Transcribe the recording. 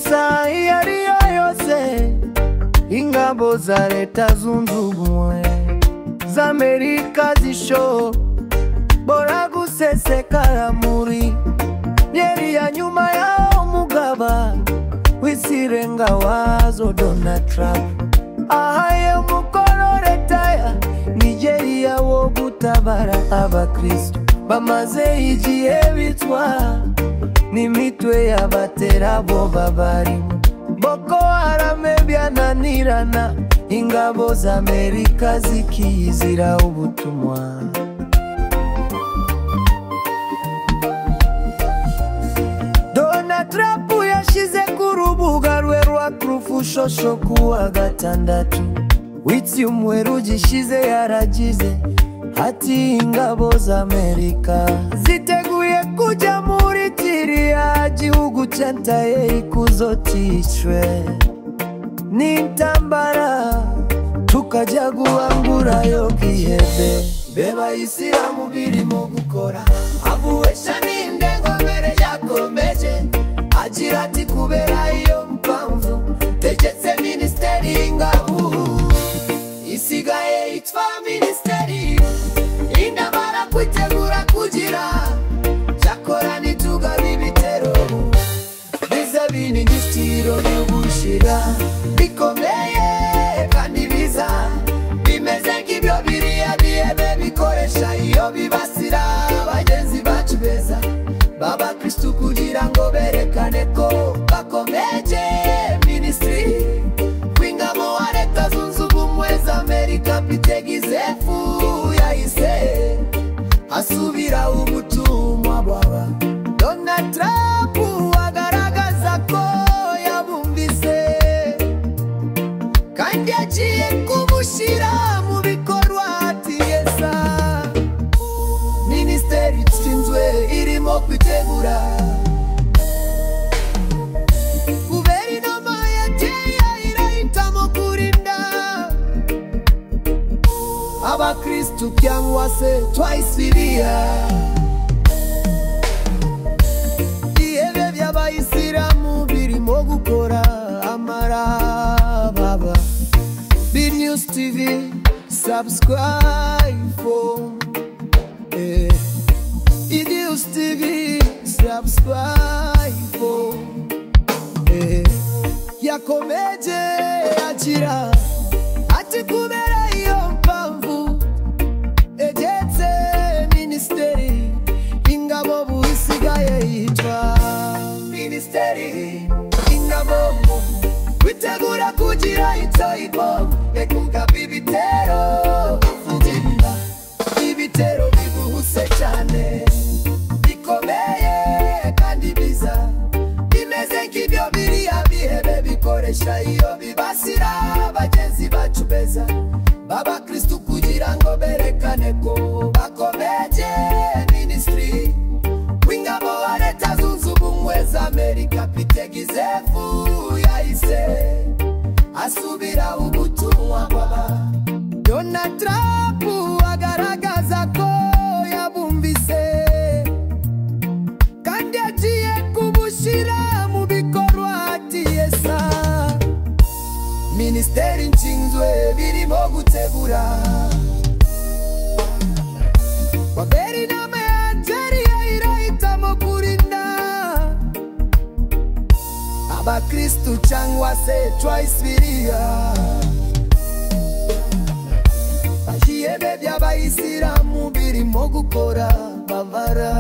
Isaha iyo ariyo yose ingabo za Leta Zunze Ubumwe za Amerika zishobora gusesekara muri yeri ya nyuma yaho mugaba w'isirenga wazo Donald Trump ahaye umukoro Leta ya Nigeria wo gutabara abakristo bamaze igihe bitwa n'imitwe y'abaterabo babarimo. Boko Haram byananirana ingabo za Amerika zikiyizira ubutumwa. Donald Trump yashize ku rubuga rwe rwa Truth Social kuwa gatandatu w'icyumweru gishize yaragize ati ingabo za Amerika ziteguye kujya muri Syria gihugu cyantaye ikuzotishwe n'intambara tukajya guhangurayo gihebe. Beba Isilamu birimo gukora abuwesha n'indengo mbere yakomeje agira ati kubera iyo mpamvu tegetse Minisiteri y'Ingabo isigaye itwa Minisiteri indabara kwitegura kugira cyakora nitugaba ibitero biza binigitiro y'ubushira bikomeye kandi biza bimeze nk'ibyo biriya bihebe bikoresha iyo bibasira abagenzi bacu beza baba Kristo kugira ngo berekane ko bakomeje. Minisitiri w'Ingabo wa Leta Zunze Ubumwe za Amerika Peter Gizefu yahise asubira ubutumwa bwaba Donald Trump agaragaza ko yabumvise kandi agiye kubushyira mu bikorwa ati yesa Minisiteri itsinzwe irimo kwitegura. Guverinoma yateye irahitamo kurinda abakristu cyangwa se twayisiriya ihebe by'abayisilamu birimo gukora amarababa. BNews TV subscribe for BNews TV subscribe for yakomeje agira ati kubera iyo mpamvu egetse Minisiteri y'Ingabo busigaye yitwa Minisiteri y'Ingabo kwitegura kugira itoyibo ekugaba ibitero kugenda ibitero bibuhuse cyane bikomeye kandi biza bimeze nk'ibyo biriya bihebe bikoresha iyo bibasira abagenzi bacu beza baba Kristo kugira ngo berekane ko bakomeje. Minisitiri w'Ingabo wa Leta Zunze Ubumwe za Amerika Peter Gizefu yahise asubira ubutumwa bwaba Donald Trump agaragaza ko yabumvise kandi agiye kubushyira mu bikorwa ati yesa Minisiteri nshinzwe birimo gutegura. Guverinoma ya Nigeria irahitamo kurinda abakristu cyangwa se twayisiriya ihebe by'abayisilamu birimo gukora bavara